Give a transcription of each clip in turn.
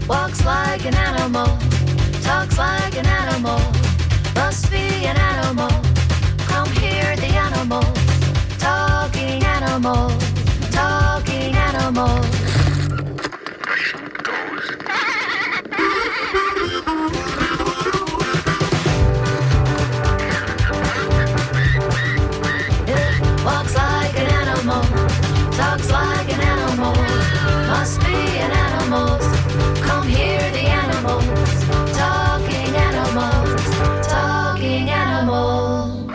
Walks like an animal, talks like an animal, must be an animal. Come hear the animals, talking animals, talking animals. It walks like an animal, talks like an animal, must be an animal. Come hear the animals, talking animals, talking animals.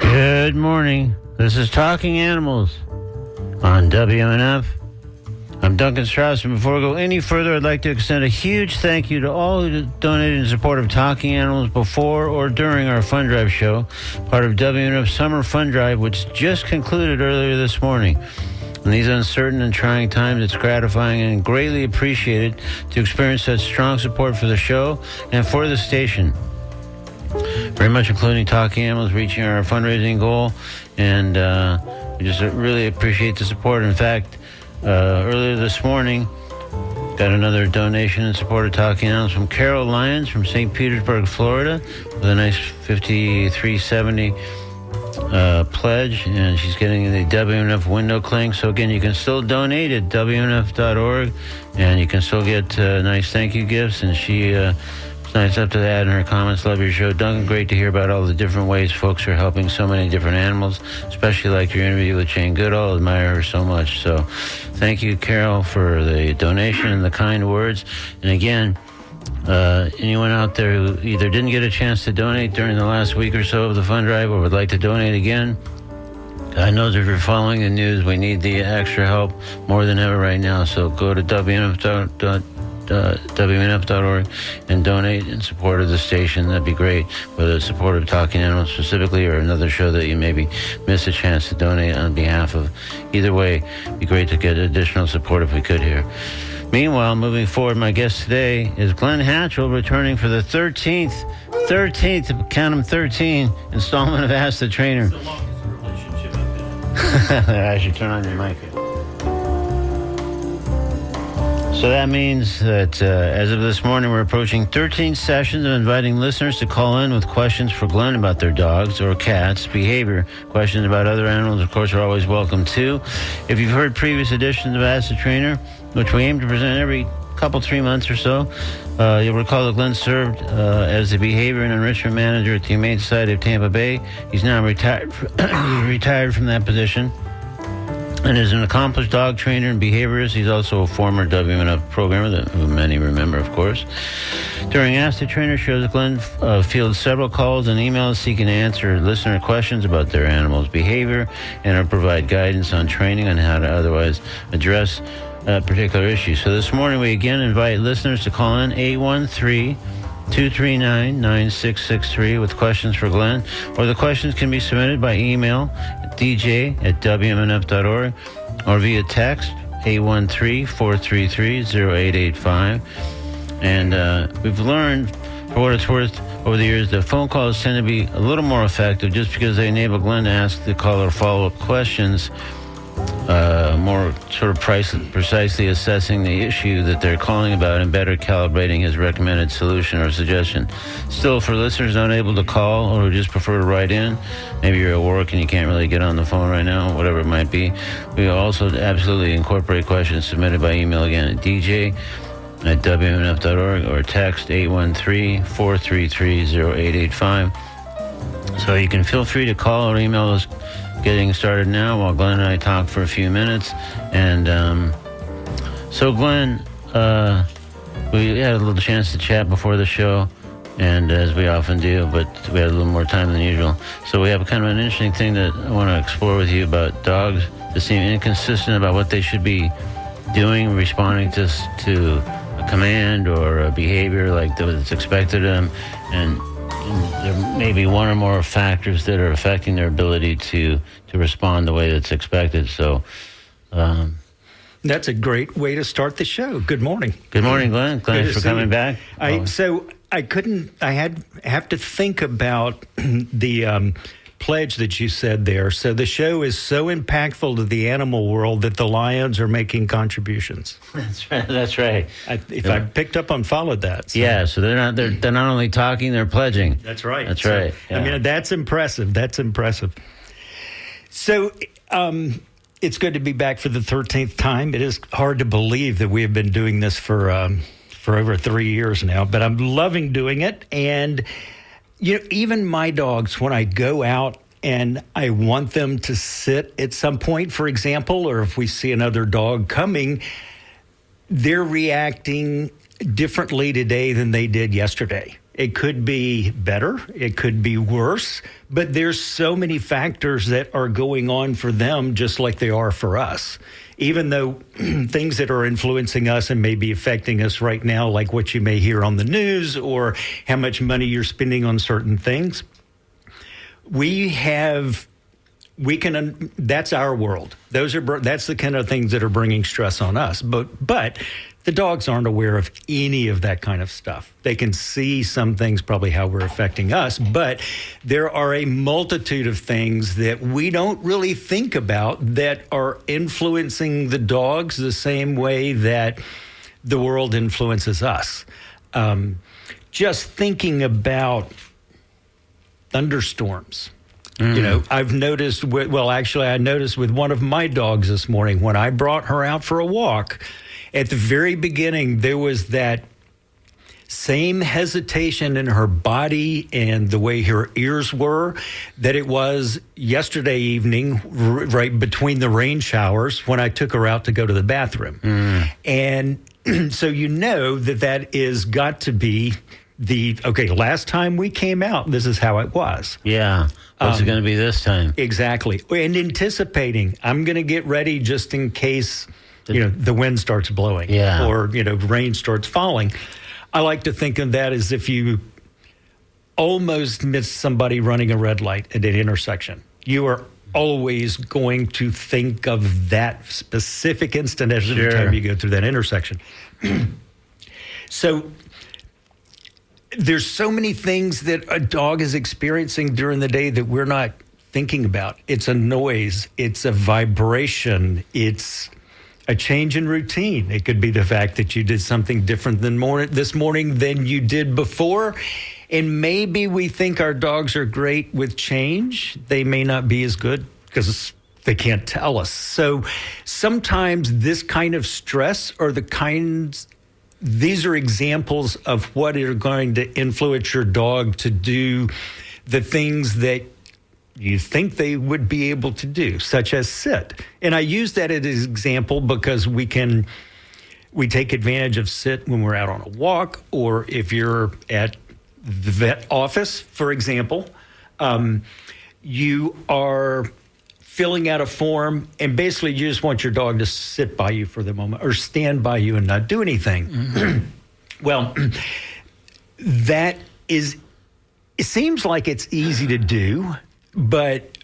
Good morning. This is Talking Animals on WMNF. I'm Duncan Strauss, and before we go any further, I'd like to extend a huge thank you to all who donated in support of Talking Animals before or during our Fund Drive show, part of WMNF's Summer Fund Drive, which just concluded earlier this morning. In these uncertain and trying times, it's gratifying and greatly appreciated to experience such strong support for the show and for the station. Very much including Talking Animals reaching our fundraising goal, and we just really appreciate the support. In fact, earlier this morning, got another donation in support of Talking Animals from Carol Lyons from St. Petersburg, Florida, with a nice $53.70 pledge, and she's getting the WMNF window cling. So again, you can still donate at WMNF.org, and you can still get nice thank you gifts, and she nice up to that in her comments. Love your show, Duncan. Great to hear about all the different ways folks are helping so many different animals, especially like your interview with Jane Goodall. Admire her so much. So thank you, Carol, for the donation and the kind words. And again, anyone out there who either didn't get a chance to donate during the last week or so of the fund drive or would like to donate again, God knows if you're following the news, we need the extra help more than ever right now. So go to WMNF.org and donate in support of the station. That'd be great, whether it's support of Talking Animals specifically or another show that you maybe missed a chance to donate on behalf of. Either way, it'd be great to get additional support if we could here. Meanwhile, moving forward, my guest today is Glenn Hatchell, returning for the 13th, count them 13, installment of Ask the Trainer. It's the longest relationship I've been in. I should turn on your mic. So that means that as of this morning, we're approaching 13 sessions of inviting listeners to call in with questions for Glenn about their dogs or cats' behavior. Questions about other animals, of course, are always welcome, too. If you've heard previous editions of Ask the Trainer, which we aim to present every couple, 3 months or so, you'll recall that Glenn served as the behavior and enrichment manager at the Humane Society of Tampa Bay. He's now retired from that position and is an accomplished dog trainer and behaviorist. He's also a former WMNF programmer that many remember, of course. During Ask the Trainer shows, Glenn fields several calls and emails seeking to answer listener questions about their animal's behavior and or provide guidance on training on how to otherwise address particular issue. So this morning we again invite listeners to call in 813-239-9663 with questions for Glenn, or the questions can be submitted by email at dj@wmnf.org or via text 813-433-0885. And we've learned, for what it's worth, over the years that phone calls tend to be a little more effective just because they enable Glenn to ask the caller follow-up questions, more sort of precisely assessing the issue that they're calling about and better calibrating his recommended solution or suggestion. Still, for listeners not able to call or who just prefer to write in, maybe you're at work and you can't really get on the phone right now, whatever it might be, we also absolutely incorporate questions submitted by email again at dj@wmnf.org or text 813-433-0885. So you can feel free to call or email us getting started now while Glenn and I talk for a few minutes. And so Glenn, we had a little chance to chat before the show, and as we often do, but we had a little more time than usual. So we have kind of an interesting thing that I want to explore with you about dogs that seem inconsistent about what they should be doing, responding to a command or a behavior like that's expected of them, and there may be one or more factors that are affecting their ability to respond the way that's expected. So that's a great way to start the show. Good morning. Good morning, Glenn. Thanks for coming back. So have to think about the pledge that you said there. So the show is so impactful to the animal world that the Lions are making contributions. That's right. That's right. I picked up on followed that. So. Yeah, so they're not only talking, they're pledging. That's right. That's So, right. Yeah. I mean, that's impressive. That's impressive. So it's good to be back for the 13th time. It is hard to believe that we have been doing this for over 3 years now, but I'm loving doing it. And even my dogs, when I go out and I want them to sit at some point, for example, or if we see another dog coming, they're reacting differently today than they did yesterday. It could be better, it could be worse, but there's so many factors that are going on for them just like they are for us. Even though things that are influencing us and may be affecting us right now, like what you may hear on the news or how much money you're spending on certain things, that's our world. That's the kind of things that are bringing stress on us. But the dogs aren't aware of any of that kind of stuff. They can see some things, probably how we're affecting us, but there are a multitude of things that we don't really think about that are influencing the dogs the same way that the world influences us. Just thinking about thunderstorms. I've noticed, I noticed with one of my dogs this morning when I brought her out for a walk. At the very beginning, there was that same hesitation in her body and the way her ears were that it was yesterday evening, right between the rain showers when I took her out to go to the bathroom. And so that is got to be last time we came out, this is how it was. Yeah. What's it going to be this time? Exactly. And anticipating, I'm going to get ready just in case the wind starts blowing or, rain starts falling. I like to think of that as if you almost miss somebody running a red light at an intersection. You are always going to think of that specific instant every time you go through that intersection. So there's so many things that a dog is experiencing during the day that we're not thinking about. It's a noise. It's a vibration. It's a change in routine. It could be the fact that you did something different this morning than you did before. And maybe we think our dogs are great with change. They may not be as good because they can't tell us. So sometimes this kind of stress these are examples of what are going to influence your dog to do the things that you think they would be able to do, such as sit. And I use that as an example because we take advantage of sit when we're out on a walk, or if you're at the vet office, for example, you are filling out a form and basically you just want your dog to sit by you for the moment or stand by you and not do anything. Mm-hmm. Well, it seems like it's easy to do, but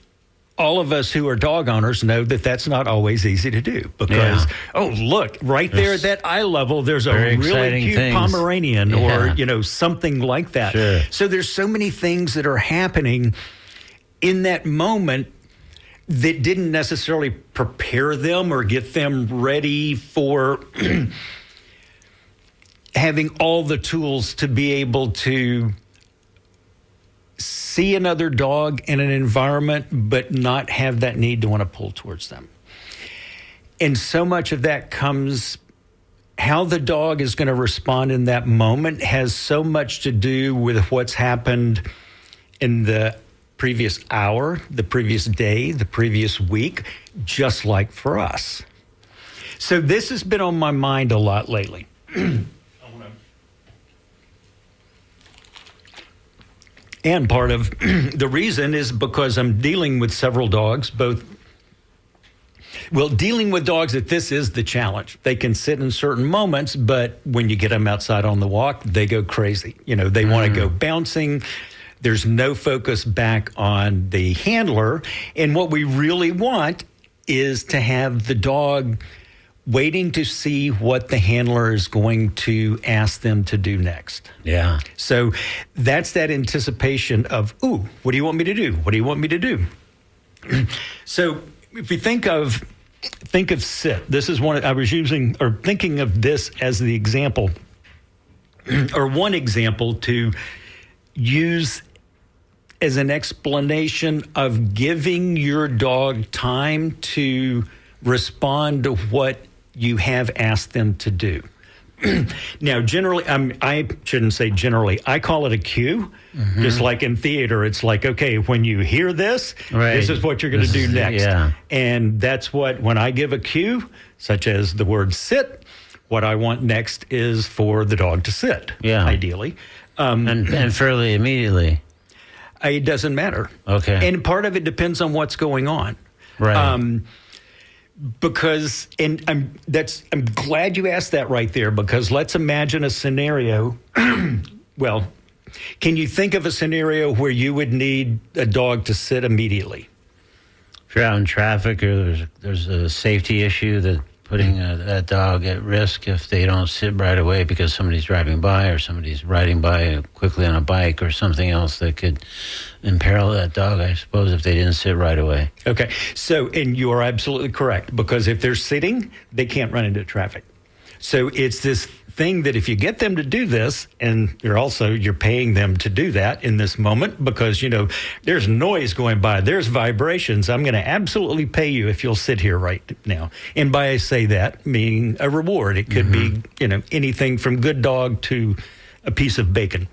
all of us who are dog owners know that that's not always easy to do because, look, right there at that eye level, there's a really cute Pomeranian or, something like that. Sure. So there's so many things that are happening in that moment that didn't necessarily prepare them or get them ready for having all the tools to be able to see another dog in an environment but not have that need to want to pull towards them. And so much of that comes, how the dog is going to respond in that moment has so much to do with what's happened in the previous hour, the previous day, the previous week, just like for us. So this has been on my mind a lot lately. And part of the reason is because I'm dealing with several dogs, dealing with dogs that this is the challenge. They can sit in certain moments, but when you get them outside on the walk, they go crazy. They want to go bouncing. There's no focus back on the handler. And what we really want is to have the dog waiting to see what the handler is going to ask them to do next. Yeah. So that's that anticipation of, ooh, what do you want me to do? What do you want me to do? So if we think of sit, this is one I was using or thinking of this as the example or one example to use as an explanation of giving your dog time to respond to what you have asked them to do. Now, generally, I shouldn't say generally, I call it a cue. Just like in theater, it's like, okay, when you hear this, this is what you're going to do next. Yeah. And that's what, when I give a cue, such as the word sit, what I want next is for the dog to sit, ideally. And fairly immediately. It doesn't matter. Okay. And part of it depends on what's going on. Right. Because, and I'm glad you asked that right there, because let's imagine a scenario. Well, can you think of a scenario where you would need a dog to sit immediately? If you're out in traffic or there's a safety issue that putting that dog at risk if they don't sit right away because somebody's driving by or somebody's riding by quickly on a bike or something else that could imperil that dog, I suppose, if they didn't sit right away. Okay. So, and you are absolutely correct, because if they're sitting, they can't run into traffic. So it's this thing that if you get them to do this, and you're paying them to do that in this moment, because, there's noise going by, there's vibrations. I'm going to absolutely pay you if you'll sit here right now. And by I say that, meaning a reward. It could be, anything from good dog to a piece of bacon.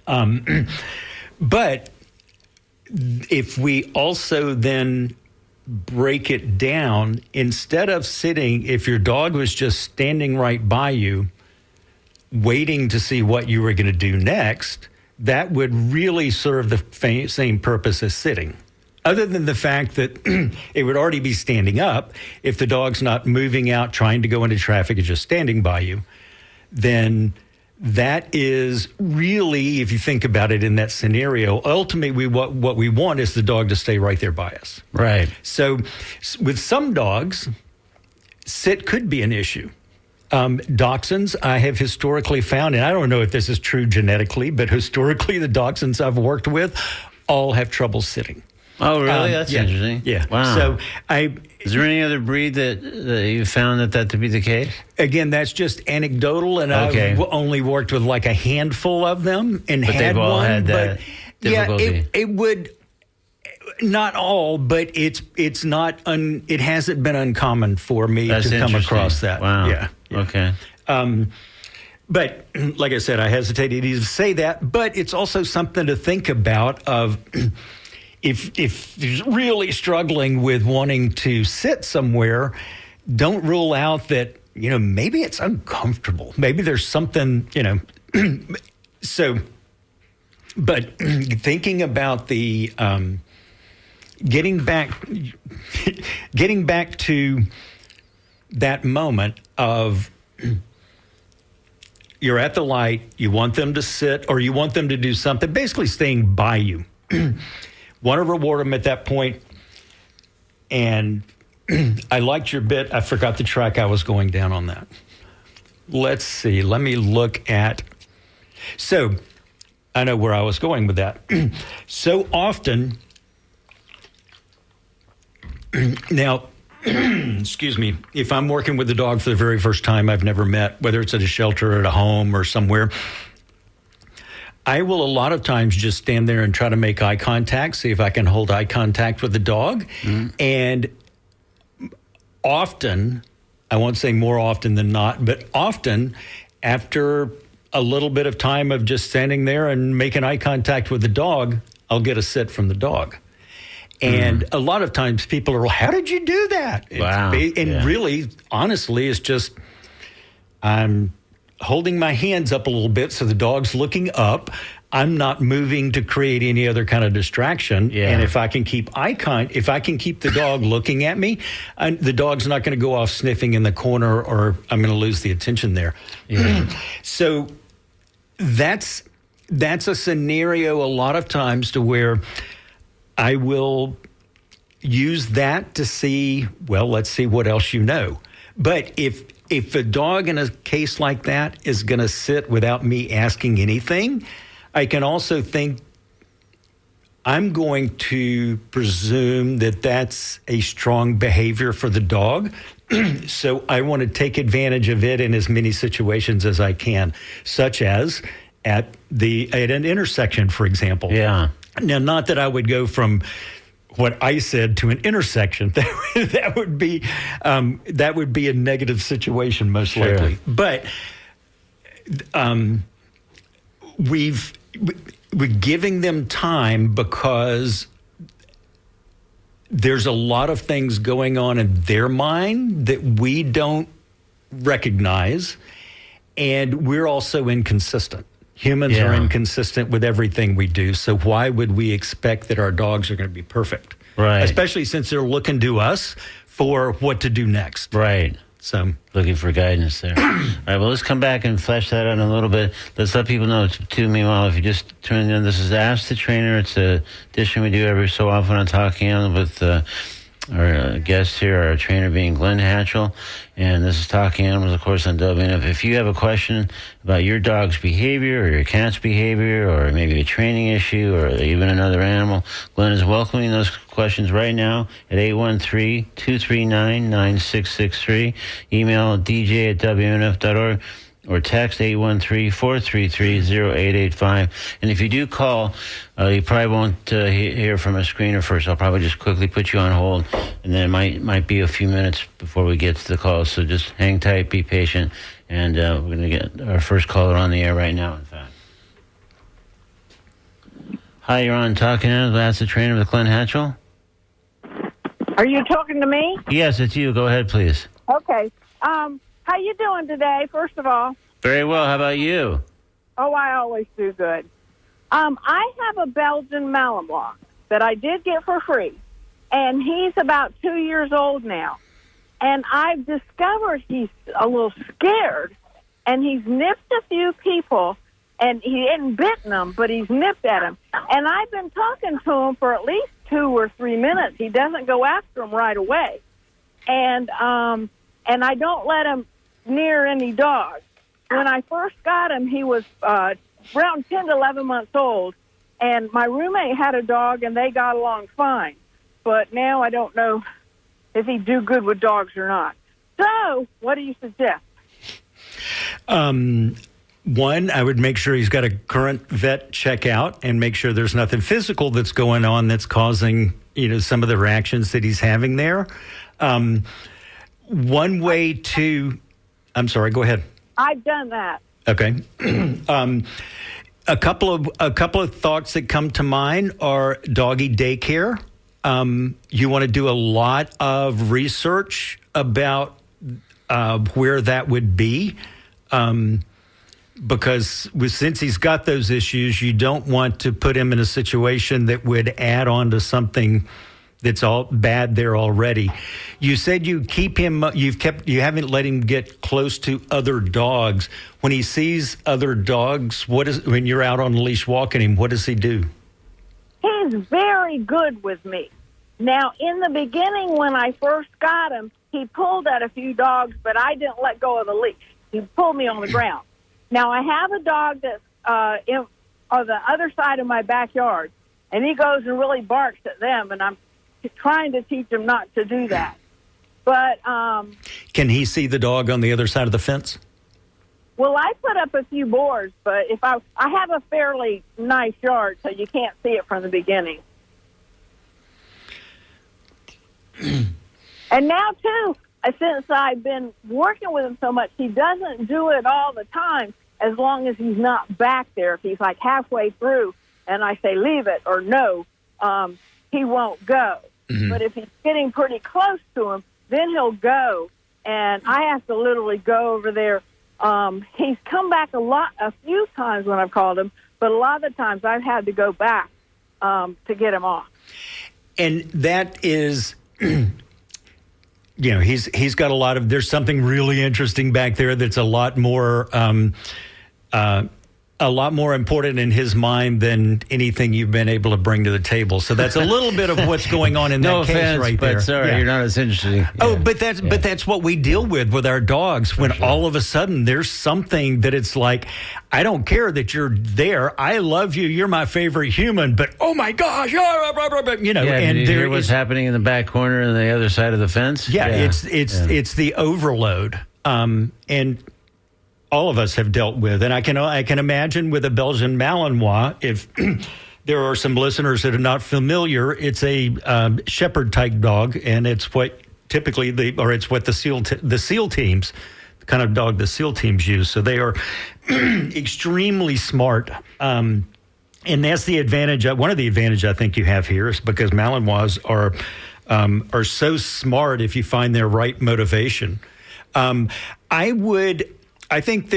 But if we also then break it down, instead of sitting, if your dog was just standing right by you, waiting to see what you were going to do next, that would really serve the same purpose as sitting. Other than the fact that it would already be standing up, if the dog's not moving out, trying to go into traffic, it's just standing by you, then that is really, if you think about it in that scenario, ultimately what we want is the dog to stay right there by us. Right. So with some dogs, sit could be an issue. Dachshunds, I have historically found, and I don't know if this is true genetically, but historically the dachshunds I've worked with all have trouble sitting. Oh, really? That's interesting. Yeah. Wow. So is there any other breed that you found that to be the case? Again, that's just anecdotal, and I've only worked with like a handful of them and but had they've all one. Had that difficulty. Yeah, it would. Not all, but it's not. It hasn't been uncommon for me to come across that. Wow. Yeah. Okay. But like I said, I hesitated to say that. But it's also something to think about. Of if you're really struggling with wanting to sit somewhere, don't rule out that maybe it's uncomfortable. Maybe there's something So, but thinking about the. Getting back to that moment of you're at the light, you want them to sit or you want them to do something, basically staying by you. Want to reward them at that point. And I liked your bit. I forgot the track I was going down on that. Let's see. Let me look at. So I know where I was going with that. So often. Now, excuse me, if I'm working with a dog for the very first time I've never met, whether it's at a shelter or at a home or somewhere, I will a lot of times just stand there and try to make eye contact, see if I can hold eye contact with the dog. And often, I won't say more often than not, but often after a little bit of time of just standing there and making eye contact with the dog, I'll get a sit from the dog. And a lot of times people are, how did you do that? Wow. And really, honestly, it's just I'm holding my hands up a little bit so the dog's looking up. I'm not moving to create any other kind of distraction. Yeah. And if I can keep if I can keep the dog looking at me, the dog's not going to go off sniffing in the corner or I'm going to lose the attention there. Yeah. So that's a scenario a lot of times to where I will use that to see, well, let's see what else you know. But if a dog in a case like that is going to sit without me asking anything, I can also think I'm going to presume that that's a strong behavior for the dog. So I want to take advantage of it in as many situations as I can, such as at an intersection, for example. Yeah. Now, not that I would go from what I said to an intersection. That would be a negative situation, most likely. But we're giving them time because there's a lot of things going on in their mind that we don't recognize, and we're also inconsistent. Humans are inconsistent with everything we do, so why would we expect that our dogs are going to be perfect? Right. Especially since they're looking to us for what to do next. Right. So looking for guidance there. All right, well, let's come back and flesh that out in a little bit. Let's let people know, too, meanwhile, if you just tuned in, this is Ask the Trainer. It's a edition we do every so often on Talking Animals with our guest here, our trainer being Glenn Hatchell. And this is Talking Animals, of course, on WNF. If you have a question about your dog's behavior or your cat's behavior or maybe a training issue or even another animal, Glenn is welcoming those questions right now at 813-239-9663. Email dj@wnf.org. or text 813-433-0885. And if you do call, you probably won't hear from a screener first. I'll probably just quickly put you on hold, and then it might be a few minutes before we get to the call. So just hang tight, be patient, and we're going to get our first caller on the air right now, in fact. Hi, you're on Talking Animals. That's the trainer with Glenn Hatchell. Are you talking to me? Yes, it's you. Go ahead, please. Okay. How you doing today, first of all? Very well. How about you? Oh, I always do good. I have a Belgian Malinois that I did get for free, and he's about 2 years old now. And I've discovered he's a little scared, and he's nipped a few people, and he hadn't bitten them, but he's nipped at them. And I've been talking to him for at least 2 or 3 minutes. He doesn't go after them right away. And I don't let him near any dogs. When I first got him, he was around 10 to 11 months old, and my roommate had a dog, and they got along fine. But now I don't know if he'd do good with dogs or not. So, what do you suggest? One, I would make sure he's got a current vet checkout and make sure there's nothing physical that's going on that's causing, some of the reactions that he's having there. One way to... I'm sorry, go ahead. I've done that. Okay. A couple of thoughts that come to mind are doggy daycare. You want to do a lot of research about where that would be, because since he's got those issues, you don't want to put him in a situation that would add on to something that's all bad there already. You said you keep him. You haven't let him get close to other dogs. When he sees other dogs, when you're out on a leash walking him, what does he do? He's very good with me. Now, in the beginning, when I first got him, he pulled at a few dogs, but I didn't let go of the leash. He pulled me on the ground. Now, I have a dog that's on the other side of my backyard, and he goes and really barks at them, and I'm trying to teach him not to do that. But can he see the dog on the other side of the fence? Well, I put up a few boards, but if I have a fairly nice yard, so you can't see it from the beginning. And now, too, since I've been working with him so much, he doesn't do it all the time as long as he's not back there. If he's like halfway through and I say leave it or no, he won't go. Mm-hmm. But if he's getting pretty close to him, then he'll go, and I have to literally go over there. He's come back a few times when I've called him, but a lot of the times I've had to go back to get him off. And that is, he's got a lot of, there's something really interesting back there that's a lot more a lot more important in his mind than anything you've been able to bring to the table. So that's a little bit of what's going on in that No case offense, right but there. sorry, Yeah. you're not as interesting. Oh, Yeah. but that's what we deal with our dogs when all of a sudden there's something that it's like, I don't care that you're there. I love you. You're my favorite human. But oh my gosh, you know. Yeah, and did you there hear what's is, happening in the back corner and the other side of the fence? yeah, it's the overload, and all of us have dealt with, and I can imagine with a Belgian Malinois, if there are some listeners that are not familiar, it's a shepherd type dog, and it's what typically it's what the SEAL teams, the kind of dog the SEAL teams use. So they are extremely smart. And that's the advantage. One of the advantage I think you have here is because Malinois are so smart if you find their right motivation. I think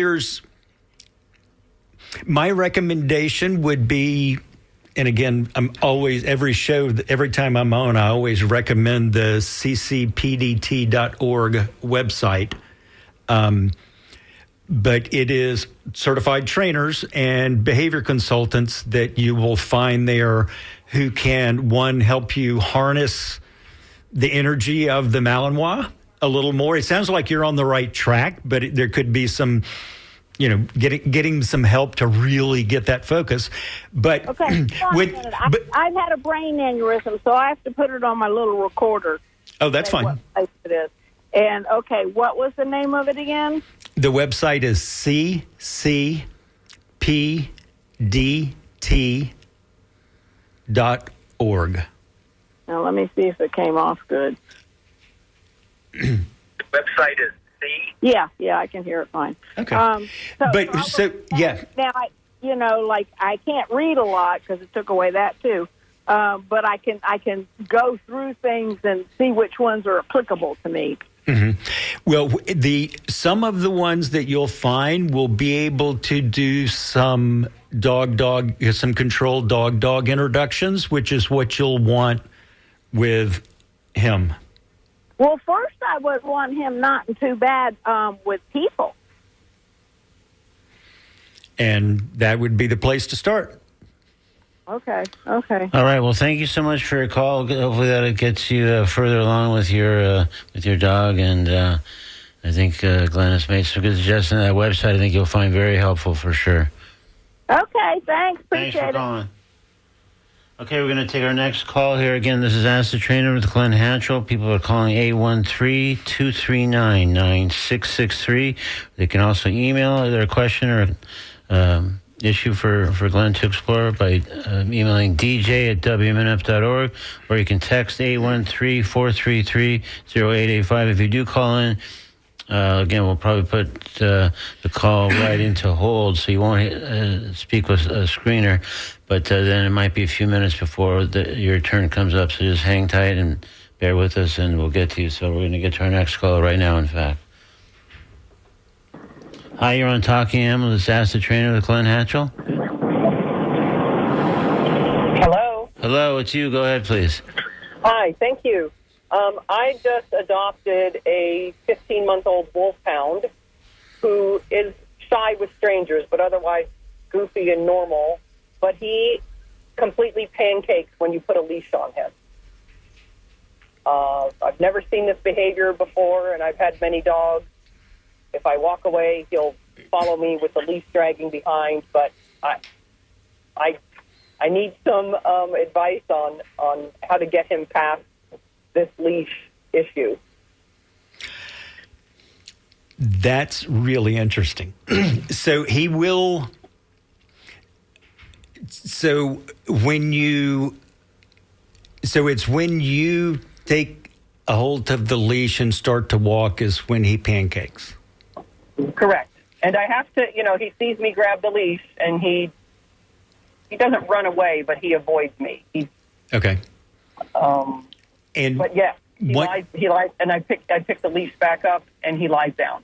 my recommendation would be, and again, I'm always, every time I'm on, I always recommend the ccpdt.org website. But it is certified trainers and behavior consultants that you will find there who can, one, help you harness the energy of the Malinois a little more. It sounds like you're on the right track, but there could be some, getting some help to really get that focus. But Okay, hold on a minute. I've had a brain aneurysm, so I have to put it on my little recorder. Oh, that's fine. What place it is. And, okay, what was the name of it again? The website is ccpdt.org. Now, let me see if it came off good. The website is Yeah, I can hear it fine. Okay. Now, I can't read a lot because it took away that too. But I can go through things and see which ones are applicable to me. Mm-hmm. Well, some of the ones that you'll find will be able to do some some controlled dog introductions, which is what you'll want with him. Well, first I would want him not too bad with people. And that would be the place to start. Okay. All right. Well, thank you so much for your call. Hopefully that gets you further along with your dog. And I think Glenn has made some good suggestions on that website. I think you'll find very helpful for sure. Okay. Thanks. Thanks Appreciate for it. calling. Okay, we're going to take our next call here. Again, this is Ask the Trainer with Glenn Hatchell. People are calling 813-239-9663. They can also email their question or issue for Glenn to explore by emailing dj@wmnf.org, or you can text 813-433-0885. If you do call in, again, we'll probably put the call right into hold, so you won't speak with a screener, but then it might be a few minutes before your turn comes up, so just hang tight and bear with us, and we'll get to you. So we're going to get to our next call right now, in fact. Hi, you're on Talking Animals. It's Ask the Trainer with Glenn Hatchell. Hello. Hello, it's you. Go ahead, please. Hi, thank you. I just adopted a 15-month-old wolfhound who is shy with strangers, but otherwise goofy and normal. But he completely pancakes when you put a leash on him. I've never seen this behavior before, and I've had many dogs. If I walk away, he'll follow me with the leash dragging behind. But I need some advice on how to get him past this leash issue. That's really interesting. So he will. So it's when you take a hold of the leash and start to walk is when he pancakes. Correct. And I have to, he sees me grab the leash, and he doesn't run away, but he avoids me. Okay. But yeah, he lies, and I pick the leash back up, and he lies down.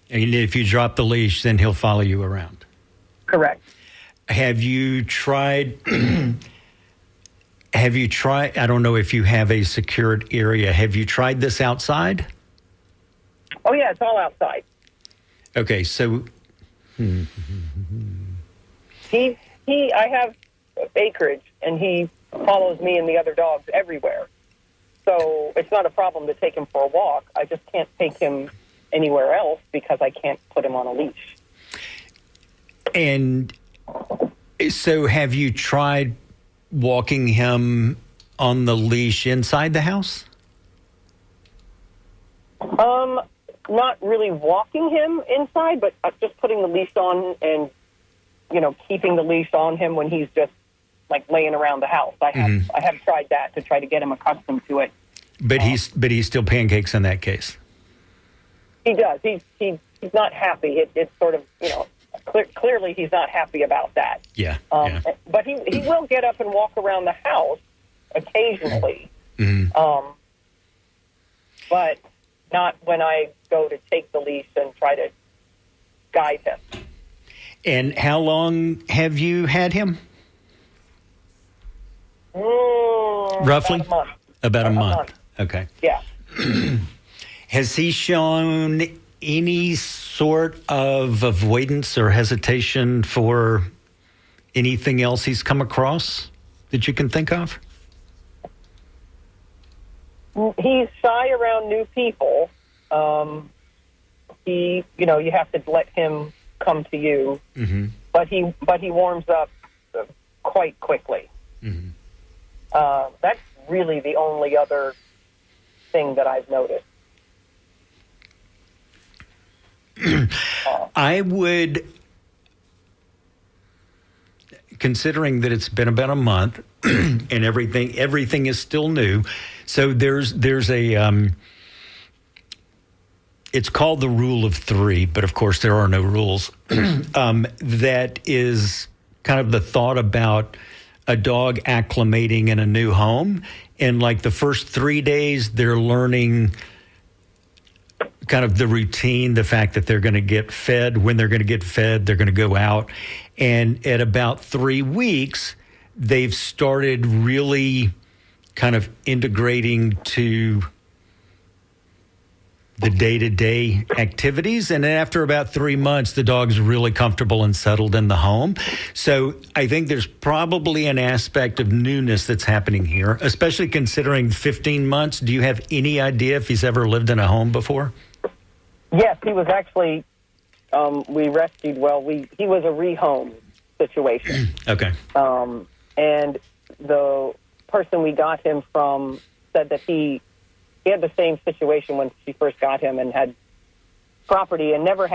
And if you drop the leash, then he'll follow you around. Correct. Have you tried? I don't know if you have a secured area. Have you tried this outside? Oh yeah, it's all outside. Okay, so I have acreage, and he follows me and the other dogs everywhere. So it's not a problem to take him for a walk. I just can't take him anywhere else because I can't put him on a leash. And so have you tried walking him on the leash inside the house? Not really walking him inside, but just putting the leash on and, keeping the leash on him when he's just like laying around the house. I have tried that to try to get him accustomed to it. But he still pancakes in that case. He does. He's not happy. It's sort of, clearly he's not happy about that. Yeah. But he will get up and walk around the house occasionally. Mm-hmm. But not when I go to take the leash and try to guide him. And how long have you had him? Roughly? About About a month. a month. Okay. Yeah. Has he shown any sort of avoidance or hesitation for anything else he's come across that you can think of? He's shy around new people. You have to let him come to you, Mm-hmm. but he warms up quite quickly. Mm-hmm. That's really the only other thing that I've noticed. I would, considering that it's been about a month and everything is still new. So there's a, it's called the rule of three, but of course there are no rules. That is kind of the thought about a dog acclimating in a new home. And like the first 3 days, they're learning kind of the routine, the fact that they're going to get fed. When they're going to get fed, they're going to go out. And at about 3 weeks, they've started really kind of integrating to the day-to-day activities. And then after about 3 months, the dog's really comfortable and settled in the home. So I think there's probably an aspect of newness that's happening here, especially considering 15 months. Do you have any idea if he's ever lived in a home before? Yes, he was actually, we rescued, he was a rehome situation. Okay. And the person we got him from said that he had the same situation when she first got him and had property and never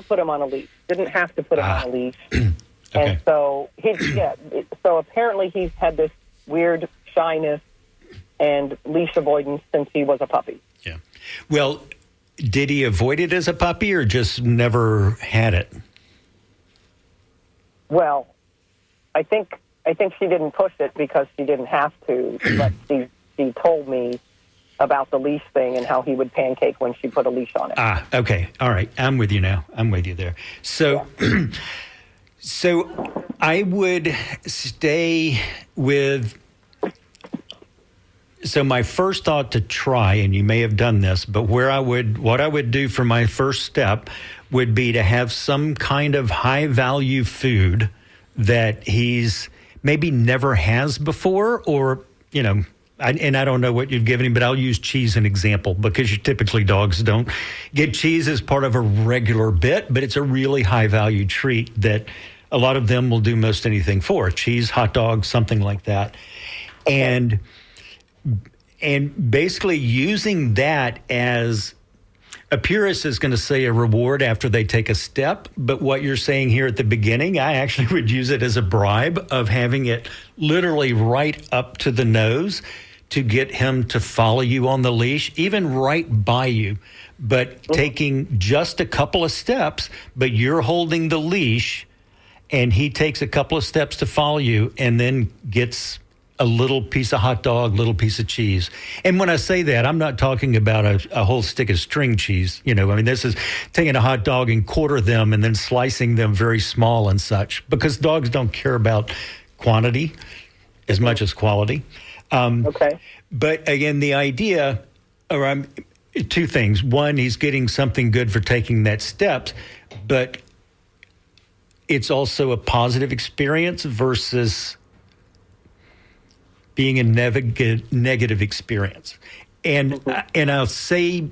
put him on a leash. Didn't have to put him on a leash. Okay. And so so apparently he's had this weird shyness and leash avoidance since he was a puppy. Yeah. Well, did he avoid it as a puppy or just never had it? Well, I think she didn't push it because she didn't have to, but she told me about the leash thing and how he would pancake when she put a leash on it. Okay. All right. I'm with you now. I'm with you there. So, so I would stay with, so my first thought to try, and you may have done this, but what I would do for my first step would be to have some kind of high value food that he's maybe never has before, or, I don't know what you've given him, but I'll use cheese as an example because typically dogs don't get cheese as part of a regular bit, but it's a really high value treat that a lot of them will do most anything for. Cheese, hot dog, something like that. And basically using that as a purist is going to say a reward after they take a step, but what you're saying here at the beginning, I actually would use it as a bribe of having it literally right up to the nose to get him to follow you on the leash, even right by you, but taking just a couple of steps, but you're holding the leash and he takes a couple of steps to follow you and then gets a little piece of hot dog, little piece of cheese. And when I say that, I'm not talking about a whole stick of string cheese. This is taking a hot dog and quarter them and then slicing them very small and such, because dogs don't care about quantity as much as quality. Okay. But again, the idea around two things. One, he's getting something good for taking that step, but it's also a positive experience versus being a negative experience. And I'll say,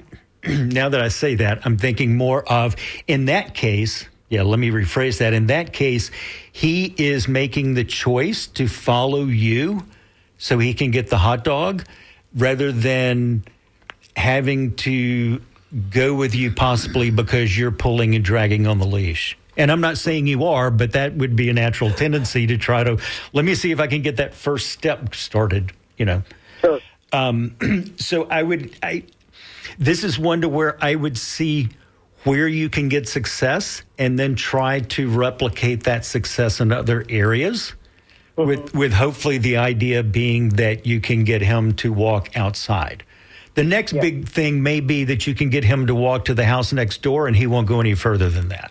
now that I say that, I'm thinking more of, in that case, let me rephrase that. In that case, he is making the choice to follow you so he can get the hot dog rather than having to go with you possibly because you're pulling and dragging on the leash. And I'm not saying you are, but that would be a natural tendency to try to, let me see if I can get that first step started, Sure. So this is one to where I would see where you can get success and then try to replicate that success in other areas with hopefully the idea being that you can get him to walk outside. The next big thing may be that you can get him to walk to the house next door and he won't go any further than that.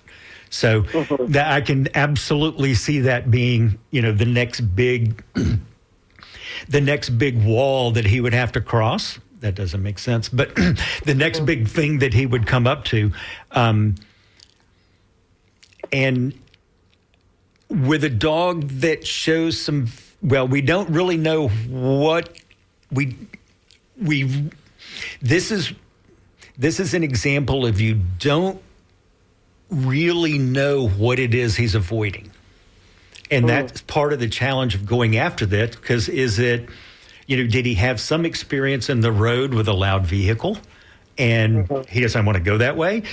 So that I can absolutely see that being, the next big wall that he would have to cross. That doesn't make sense, but the next big thing that he would come up to, and with a dog that shows we don't really know what this is an example of you don't really know what it is he's avoiding. And that's part of the challenge of going after that, because did he have some experience in the road with a loud vehicle and he doesn't want to go that way?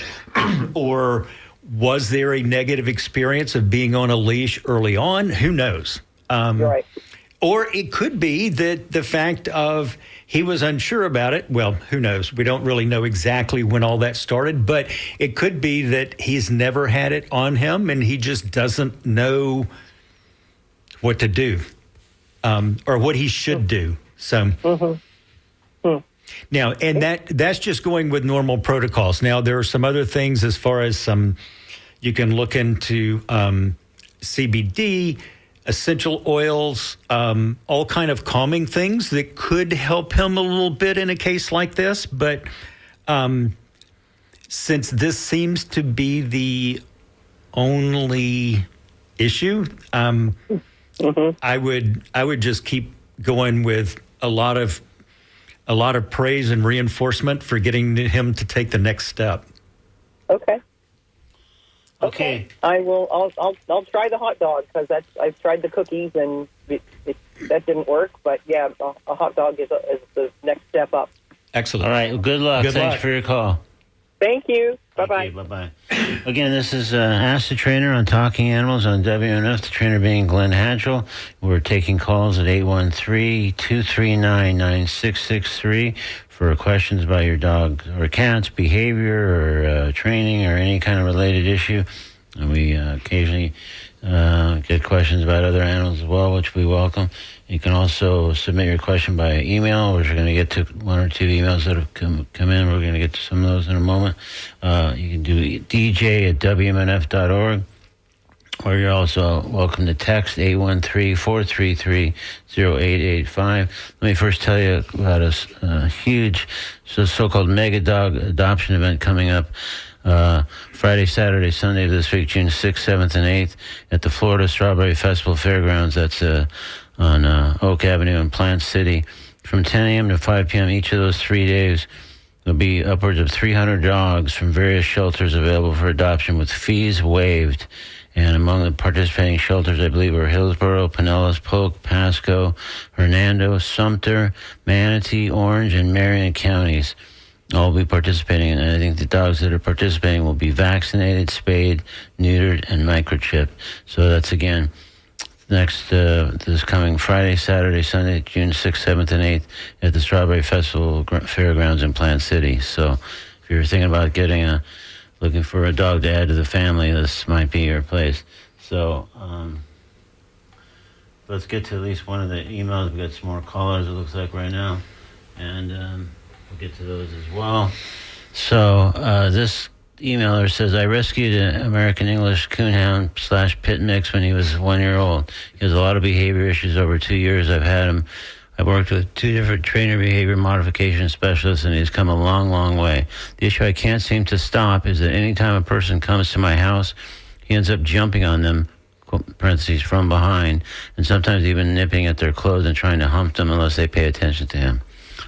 Or was there a negative experience of being on a leash early on? Who knows? Right. Or it could be that the fact of he was unsure about it. Well, who knows? We don't really know exactly when all that started, but it could be that he's never had it on him and he just doesn't know what to do or what he should do. So now, and that's just going with normal protocols. Now, there are some other things as far as you can look into CBD, essential oils, all kind of calming things that could help him a little bit in a case like this. But since this seems to be the only issue, I would just keep going with a lot of praise and reinforcement for getting him to take the next step. Okay. I will. I'll try the hot dog because I've tried the cookies and that didn't work. But yeah, a hot dog is the next step up. Excellent. All right. Well, good luck. Thanks for your call. Thanh you. Bye-bye. Bye-bye. Again, this is Ask the Trainer on Talking Animals on WNF, the trainer being Glenn Hatchell. We're taking calls at 813-239-9663 for questions about your dog or cat's behavior or training or any kind of related issue. And we occasionally get questions about other animals as well, which we welcome. You can also submit your question by email, which we're going to get to one or two emails that have come in. We're going to get to some of those in a moment. You can do dj@wmnf.org, or you're also welcome to text 813-433-0885. Let me first tell you about a huge so-called mega dog adoption event coming up Friday, Saturday, Sunday of this week, June 6th, 7th, and 8th at the Florida Strawberry Festival Fairgrounds. That's on Oak Avenue in Plant City from 10 a.m. to 5 p.m. each of those 3 days. There'll be upwards of 300 dogs from various shelters available for adoption with fees waived. And among the participating shelters, I believe, are Hillsborough, Pinellas, Polk, Pasco, Hernando, Sumter, Manatee, Orange, and Marion counties. All will be participating, and I think the dogs that are participating will be vaccinated, spayed, neutered, and microchipped. So that's, again, next this coming Friday, Saturday, Sunday, June 6th, 7th, and 8th at the Strawberry Festival Fairgrounds in Plant City. So if you're thinking about looking for a dog to add to the family, this might be your place. So let's get to at least one of the emails. We've got some more callers, it looks like, right now. And we'll get to those as well. So this emailer says, I rescued an American English Coonhound / pit mix when he was 1 year old. He has a lot of behavior issues over 2 years. I've had him. I've worked with 2 different trainer behavior modification specialists, and he's come a long, long way. The issue I can't seem to stop is that anytime a person comes to my house, he ends up jumping on them, parentheses, from behind, and sometimes even nipping at their clothes and trying to hump them unless they pay attention to him.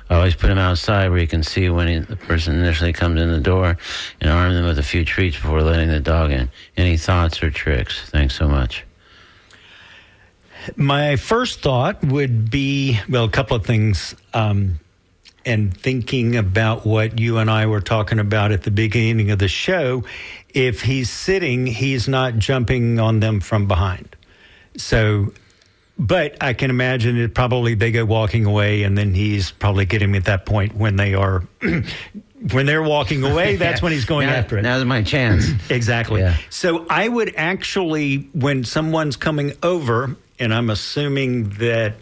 I always put him outside where he can see when the person initially comes in the door and arm them with a few treats before letting the dog in. Any thoughts or tricks? Thanks so much. My first thought would be, well, a couple of things, and thinking about what you and I were talking about at the beginning of the show. If he's sitting, he's not jumping on them from behind. So, but I can imagine it probably they go walking away, and then he's probably getting at that point when they are when they're walking away. That's when he's going after it. Now's my chance. Exactly. Yeah. So I would actually, when someone's coming over, and I'm assuming that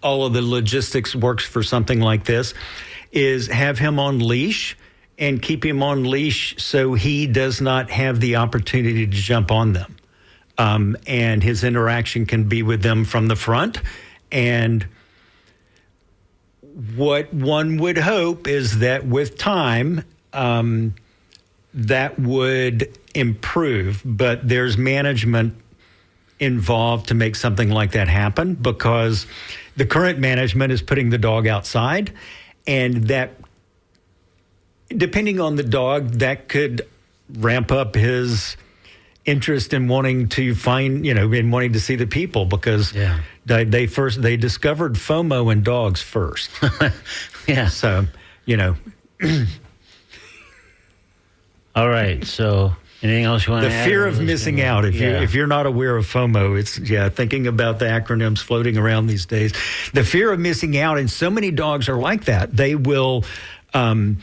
all of the logistics works for something like this, is have him on leash and keep him on leash so he does not have the opportunity to jump on them. And his interaction can be with them from the front. And what one would hope is that with time, that would improve. But there's management involved to make something like that happen, because the current management is putting the dog outside, and that, depending on the dog, that could ramp up his interest in wanting to find, in wanting to see the people, because they discovered FOMO in dogs first. Yeah. So, All right. So anything else you want the to add? fear of missing out. If you're not aware of FOMO, it's thinking about the acronyms floating around these days. The fear of missing out, and so many dogs are like that. They will, not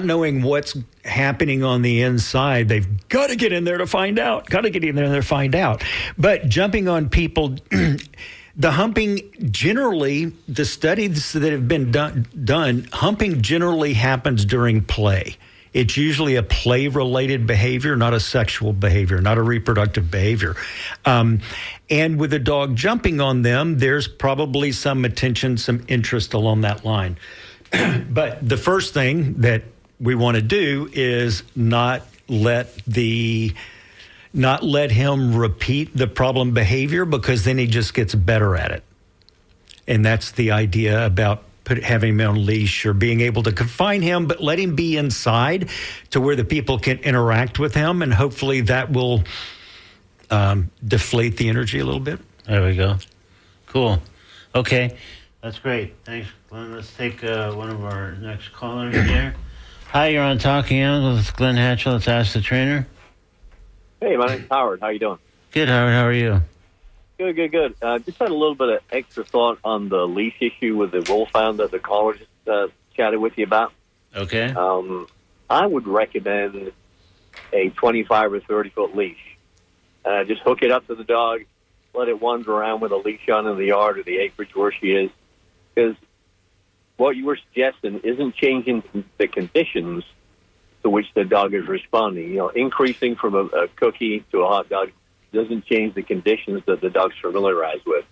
knowing what's happening on the inside, they've got to get in there to find out. But jumping on people. The humping generally, the studies that have been done, humping generally happens during play. It's usually a play-related behavior, not a sexual behavior, not a reproductive behavior. And with a dog jumping on them, there's probably some attention, some interest along that line. But the first thing that we want to do is not let him repeat the problem behavior, because then he just gets better at it. And that's the idea about having him on leash or being able to confine him, but let him be inside to where the people can interact with him. And hopefully that will deflate the energy a little bit. There we go. Cool. Okay. That's great. Thanks, Glenn. Let's take one of our next callers here. Hi, you're on Talking Animals with Glenn Hatchell. Let's ask the trainer. Hey, my name's Howard. How you doing? Good, Howard. How are you? Good. Just had a little bit of extra thought on the leash issue with the wolfhound that the caller just chatted with you about. Okay. I would recommend a 25 or 30-foot leash. Just hook it up to the dog, let it wander around with a leash on in the yard or the acreage where she is. Because what you were suggesting isn't changing the conditions to which the dog is responding. Increasing from a cookie to a hot dog doesn't change the conditions that the dog's familiarized with.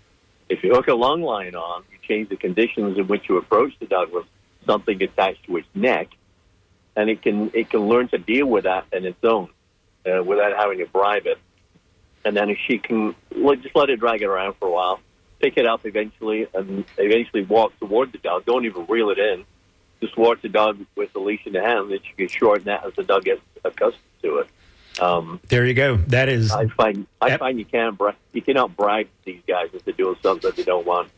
If you hook a lung line on, you change the conditions in which you approach the dog with something attached to its neck, and it can learn to deal with that on its own without having to bribe it. And then if she can just let it drag it around for a while, pick it up eventually, and eventually walk toward the dog. Don't even reel it in. Just walk the dog with the leash in the hand, that you can shorten that as the dog gets accustomed to it. There you go. That is. I find you cannot bribe these guys into doing something that they don't want.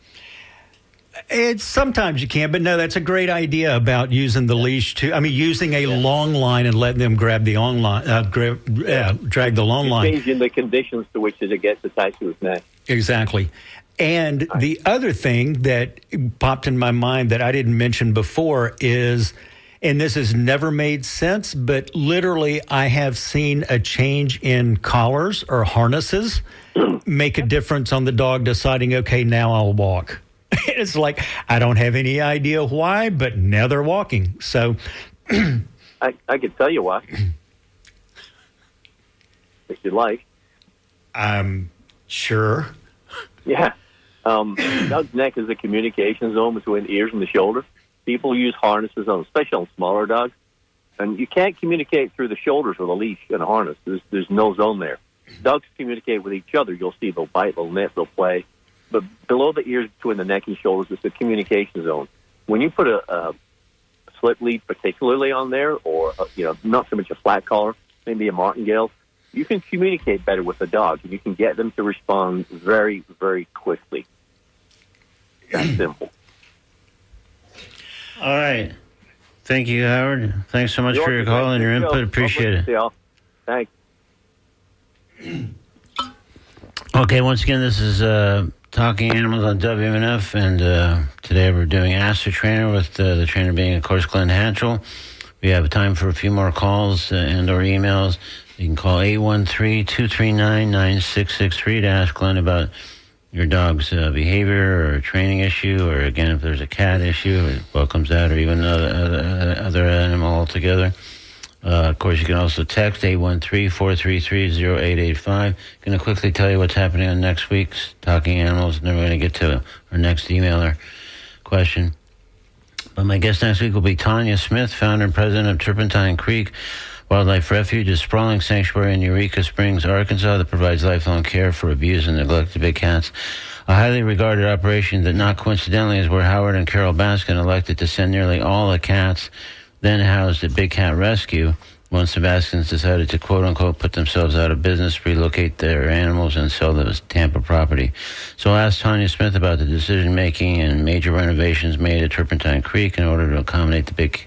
Sometimes you can, but no, that's a great idea about using the leash using a long line and letting them grab the long line, drag the long line. Changing the conditions to which it gets attached to its neck. Exactly. And the other thing that popped in my mind that I didn't mention before is, and this has never made sense, but literally I have seen a change in collars or harnesses make a difference on the dog deciding, okay, now I'll walk. It's like, I don't have any idea why, but now they're walking. So I could tell you why, if you like. Sure. Yeah. Dog's neck is a communication zone between the ears and the shoulder. People use harnesses on, especially on smaller dogs, And you can't communicate through the shoulders with a leash and a harness. There's no zone there. Dogs communicate with each other. You'll see they'll bite, they'll nip, they'll play. But below the ears, between the neck and shoulders, it's a communication zone. When you put a slip lead particularly on there, or not so much a flat collar, maybe a martingale, you can communicate better with the dog, and you can get them to respond very, very quickly. That's simple. All right. Thank you, Howard. Thanks so much for your call and your input. Appreciate it. Yeah. Thanks. Okay, once again, this is Talking Animals on WMNF, and today we're doing Ask the Trainer, with the trainer being, of course, Glenn Hatchell. We have time for a few more calls and or emails. You can call 813-239-9663 to ask Glenn about your dog's behavior or training issue, or, again, if there's a cat issue, or welcomes that, or even other animal altogether. Of course, you can also text 813-433-0885. Going to quickly tell you what's happening on next week's Talking Animals, and then we're going to get to our next emailer question. But my guest next week will be Tanya Smith, founder and president of Turpentine Creek Wildlife Refuge, a sprawling sanctuary in Eureka Springs, Arkansas, that provides lifelong care for abused and neglected big cats. A highly regarded operation that, not coincidentally, is where Howard and Carol Baskin elected to send nearly all the cats then housed at Big Cat Rescue once the Baskins decided to, quote-unquote, put themselves out of business, relocate their animals, and sell the Tampa property. So I asked Tanya Smith about the decision-making and major renovations made at Turpentine Creek in order to accommodate the Big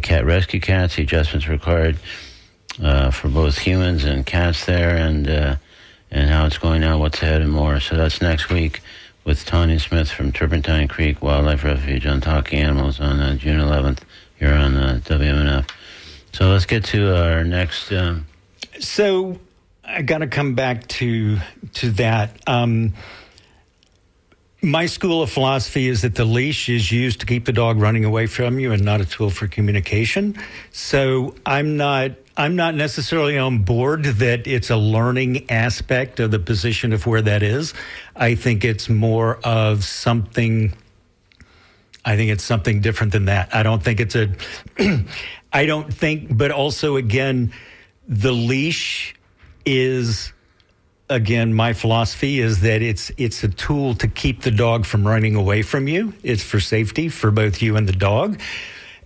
Cat Rescue cats, the adjustments required for both humans and cats there, and how it's going now, what's ahead, and more. So that's next week with Tanya Smith from Turpentine Creek Wildlife Refuge on Talking Animals on June 11th. Here on WMNF. So let's get to our next. So I got to come back to that. My school of philosophy is that the leash is used to keep the dog running away from you and not a tool for communication. So I'm not necessarily on board that it's a learning aspect of the position of where that is. I think it's more of something. I think it's something different than that. I don't think it's but also, again, the leash is, again, my philosophy is that it's a tool to keep the dog from running away from you. It's for safety for both you and the dog.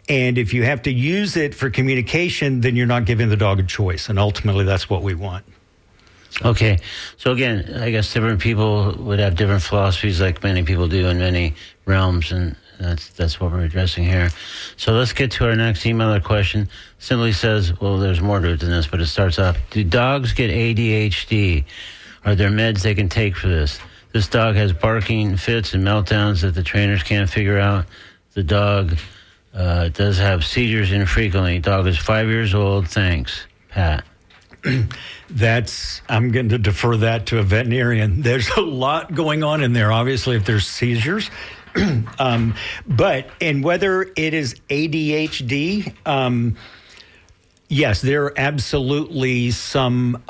And if you have to use it for communication, then you're not giving the dog a choice. And ultimately, that's what we want. Okay. So again, I guess different people would have different philosophies, like many people do in many realms, and that's what we're addressing here. So let's get to our next emailer question. Simply says, well, there's more to it than this, but it starts off, do dogs get ADHD? Are there meds they can take for this? This dog has barking fits and meltdowns that the trainers can't figure out. The dog does have seizures infrequently. Dog is 5 years old. Thanks, Pat. I'm going to defer that to a veterinarian. There's a lot going on in there, obviously, if there's seizures. But whether it is ADHD, yes, there are absolutely some,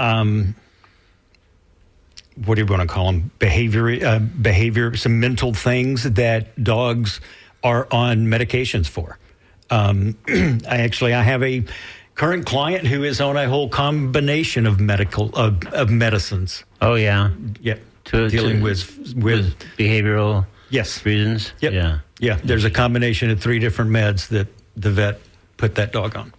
what do you want to call them? Behavior, some mental things that dogs are on medications for. I have a current client who is on a whole combination of medicines. Oh, yeah. Yeah. Dealing with behavioral. Yes. Reasons? Yep. Yeah. There's a combination of 3 different meds that the vet put that dog on.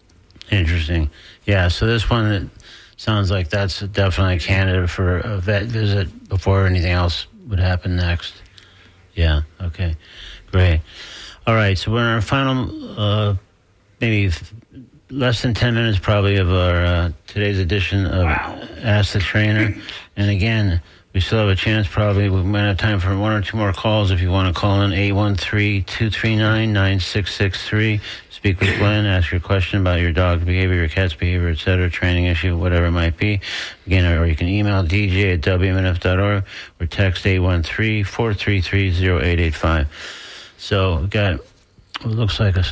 Interesting. Yeah, so this one, it sounds like that's definitely a candidate for a vet visit before anything else would happen next. Yeah, okay. Great. All right, so we're in our final, maybe less than 10 minutes probably of our today's edition of Ask the Trainer. And again, we still have a chance probably. We might have time for 1 or 2 more calls if you want to call in 813-239-9663. Speak with Glenn, ask your question about your dog's behavior, your cat's behavior, etc., training issue, whatever it might be. Again, or you can email dj@wmnf.org or text 813-433-0885. So we got what looks like a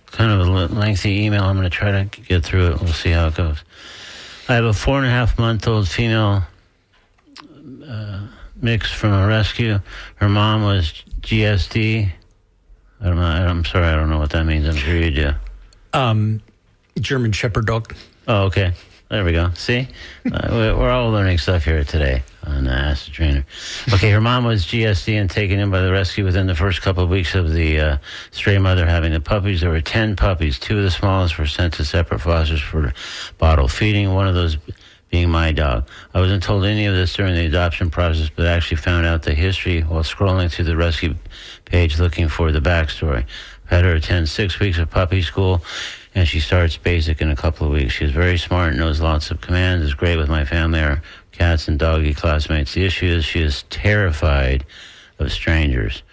kind of a lengthy email. I'm going to try to get through it. We'll see how it goes. I have a 4.5-month-old female mix from a rescue. Her mom was GSD. I'm sorry, I don't know what that means. I'm sure you do. German Shepherd dog. Oh, okay. There we go. See? We're all learning stuff here today on Ask the Trainer. Okay, her mom was GSD and taken in by the rescue within the first couple of weeks of the stray mother having the puppies. There were 10 puppies. 2 of the smallest were sent to separate fosters for bottle feeding, one of those being my dog. I wasn't told any of this during the adoption process, but I actually found out the history while scrolling through the rescue page looking for the backstory. I've had her attend 6 weeks of puppy school, and she starts basic in a couple of weeks. She's very smart, knows lots of commands, is great with my family, our cats and doggy classmates. The issue is she is terrified of strangers.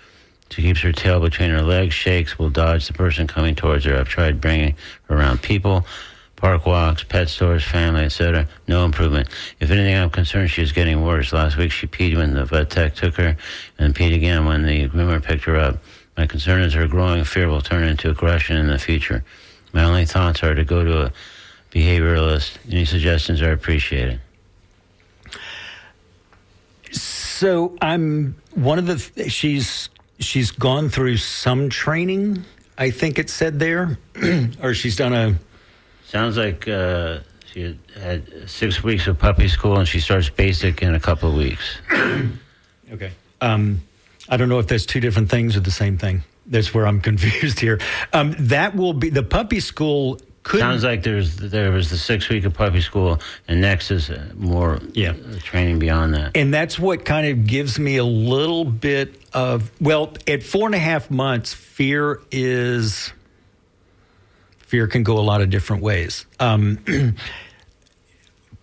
She keeps her tail between her legs, shakes, will dodge the person coming towards her. I've tried bringing her around people, park walks, pet stores, family, etc. No improvement. If anything, I'm concerned she is getting worse. Last week she peed when the vet tech took her and peed again when the groomer picked her up. My concern is her growing fear will turn into aggression in the future. My only thoughts are to go to a behavioralist. Any suggestions are appreciated. So I'm one of the. She's gone through some training. I think it said there, or she's done a. Sounds like she had 6 weeks of puppy school, and she starts basic in a couple of weeks. Okay. I don't know if that's two different things or the same thing. That's where I'm confused here. That will be the puppy school. Sounds like there was the 6 week of puppy school, and next is more training beyond that. And that's what kind of gives me a little bit of, well, at 4.5 months, fear can go a lot of different ways.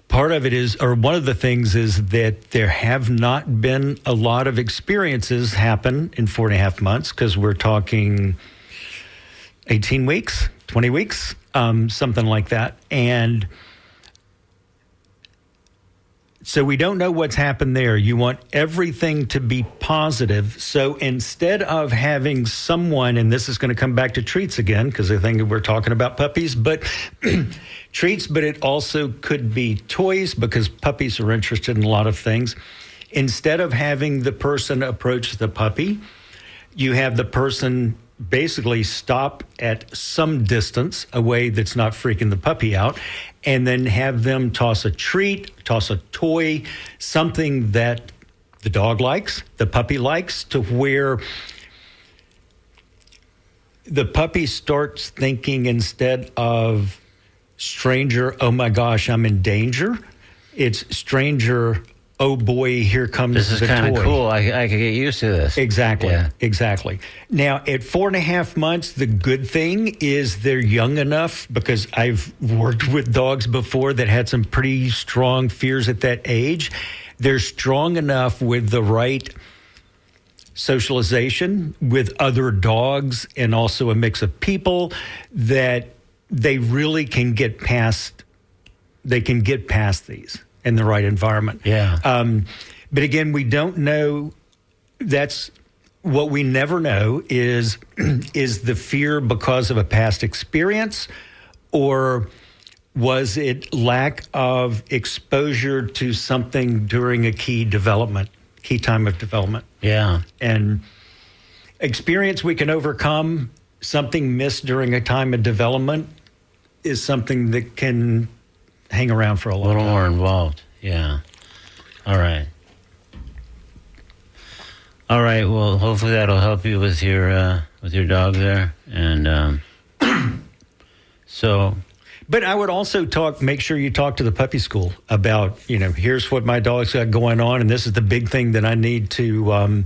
Part of it is, or one of the things is that there have not been a lot of experiences happen in 4.5 months, because we're talking 18 weeks, 20 weeks, something like that. And so we don't know what's happened there. You want everything to be positive. So instead of having someone, and this is going to come back to treats again, because I think we're talking about puppies, but treats, but it also could be toys, because puppies are interested in a lot of things. Instead of having the person approach the puppy, you have the person basically stop at some distance away that's not freaking the puppy out, and then have them toss a treat, toss a toy, something that the dog likes, the puppy likes, to where the puppy starts thinking, instead of stranger, oh my gosh, I'm in danger, it's stranger, oh boy, here comes this is the kind toy. of cool. I could get used to this. Exactly. Yeah. Exactly. Now, at 4.5 months, the good thing is they're young enough, because I've worked with dogs before that had some pretty strong fears at that age. They're strong enough with the right socialization with other dogs and also a mix of people that they really can get past. They can get past these in the right environment. Yeah. But again, we don't know. That's what we never know is the fear because of a past experience, or was it lack of exposure to something during a key time of development? Yeah. And experience we can overcome. Something missed during a time of development is something that can hang around for a long time. A little more involved. Yeah. All right. All right. Well, hopefully that'll help you with your dog there. And so. But I would also make sure you talk to the puppy school about, here's what my dog's got going on, and this is the big thing that I need to work on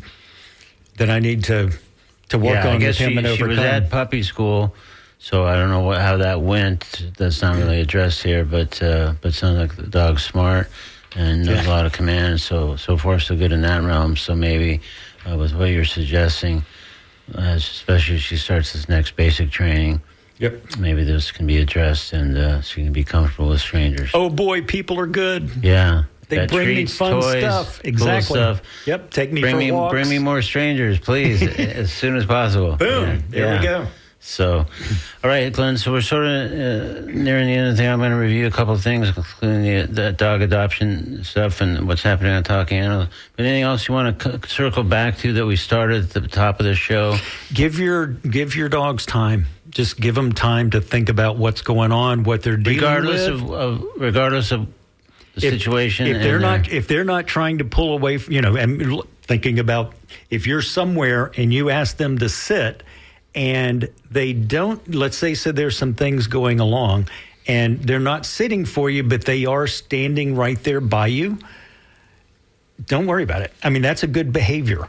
with him and overcome. She was at puppy school. So I don't know how that went. That's not really addressed here, but sounds like the dog's smart and knows a lot of commands. So far so good in that realm. So maybe with what you're suggesting, especially as she starts this next basic training, maybe this can be addressed and she can be comfortable with strangers. Oh boy, people are good. Yeah. They bring treats, me fun toys, stuff. Exactly. Cool stuff. Yep. Take me for walks. Bring me more strangers, please, as soon as possible. Boom. There we go. So, all right, Glenn, so we're sort of nearing the end of the thing. I'm going to review a couple of things, including the dog adoption stuff and what's happening on Talking Animals. But anything else you want to circle back to that we started at the top of the show? Give your dogs time. Just give them time to think about what's going on, what they're dealing Regardless of the situation. If they're not trying to pull away, and thinking about if you're somewhere and you ask them to sit and they don't, let's say, so there's some things going along and they're not sitting for you, but they are standing right there by you, don't worry about it. I mean, that's a good behavior.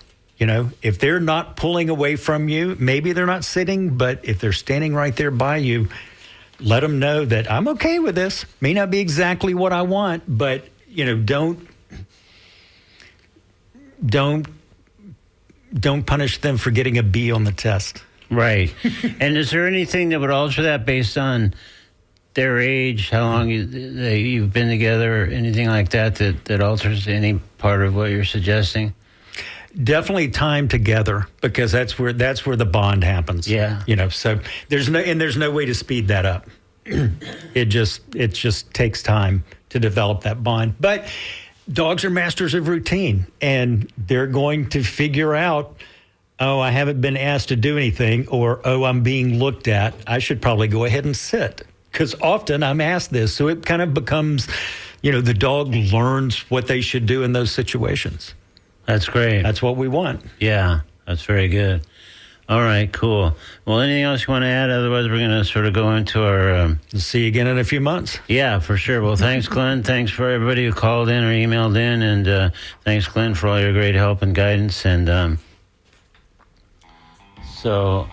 If they're not pulling away from you, maybe they're not sitting, but if they're standing right there by you, let them know that I'm okay with this. May not be exactly what I want, but, don't punish them for getting a B on the test. Right. And is there anything that would alter that based on their age, how long you've been together, or anything like that alters any part of what you're suggesting? Definitely time together, because that's where the bond happens. Yeah. So there's no way to speed that up. It just takes time to develop that bond. But dogs are masters of routine, and they're going to figure out, oh, I haven't been asked to do anything, or, oh, I'm being looked at. I should probably go ahead and sit, because often I'm asked this. So it kind of becomes, the dog learns what they should do in those situations. That's great. That's what we want. Yeah, that's very good. All right, cool. Well, anything else you want to add? Otherwise, we're going to sort of go into our... See you again in a few months. Yeah, for sure. Well, thanks, Glenn. Thanks for everybody who called in or emailed in. And thanks, Glenn, for all your great help and guidance. And so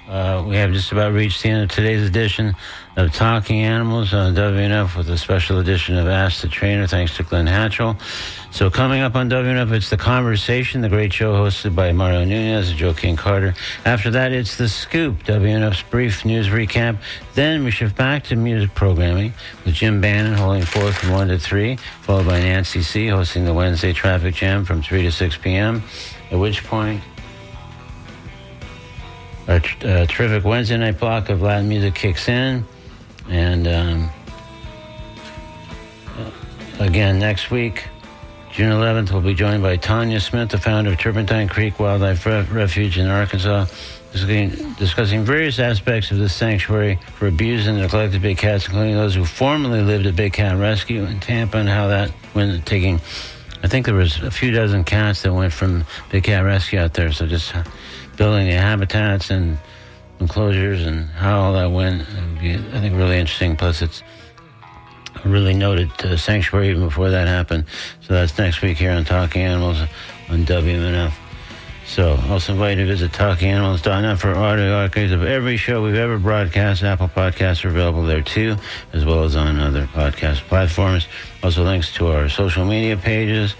we have just about reached the end of today's edition of Talking Animals on WNF with a special edition of Ask the Trainer, thanks to Glenn Hatchell. So coming up on WNF, it's The Conversation, the great show hosted by Mario Nunez and Joe King Carter. After that, it's The Scoop, WNF's brief news recap. Then we shift back to music programming with Jim Bannon holding forth from 1 to 3, followed by Nancy C. hosting the Wednesday Traffic Jam from 3 to 6 p.m., at which point our terrific Wednesday night block of Latin music kicks in. And again, next week, June 11th, we'll be joined by Tanya Smith, the founder of Turpentine Creek Wildlife Refuge in Arkansas, discussing various aspects of this sanctuary for abused and neglected big cats, including those who formerly lived at Big Cat Rescue in Tampa, and how that went taking, I think there was a few dozen cats that went from Big Cat Rescue out there, so just building the habitats and enclosures and how all that went. It'd be, I think, really interesting. Plus, it's a really noted sanctuary even before that happened. So that's next week here on Talking Animals on WMNF. So also invite you to visit TalkingAnimals.net for audio archives of every show we've ever broadcast. Apple Podcasts are available there too, as well as on other podcast platforms. Also links to our social media pages.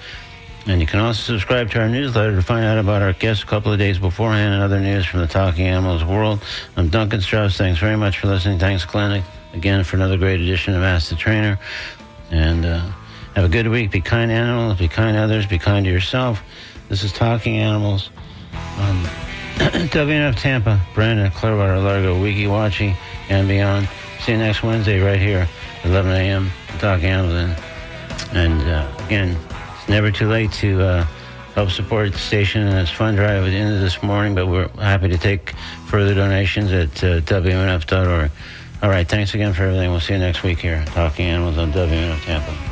And you can also subscribe to our newsletter to find out about our guests a couple of days beforehand and other news from the Talking Animals world. I'm Duncan Strauss. Thanks very much for listening. Thanks, Glenn, again for another great edition of Ask the Trainer. And have a good week. Be kind to animals. Be kind to others. Be kind to yourself. This is Talking Animals on WNF Tampa, Brandon, Clearwater, Largo, Weeki Wachee, and beyond. See you next Wednesday right here at 11 a.m. Talking Animals. And again, never too late to help support the station and its fund drive at the end of this morning, but we're happy to take further donations at WMNF.org. All right, thanks again for everything. We'll see you next week here, Talking Animals on WMNF Tampa.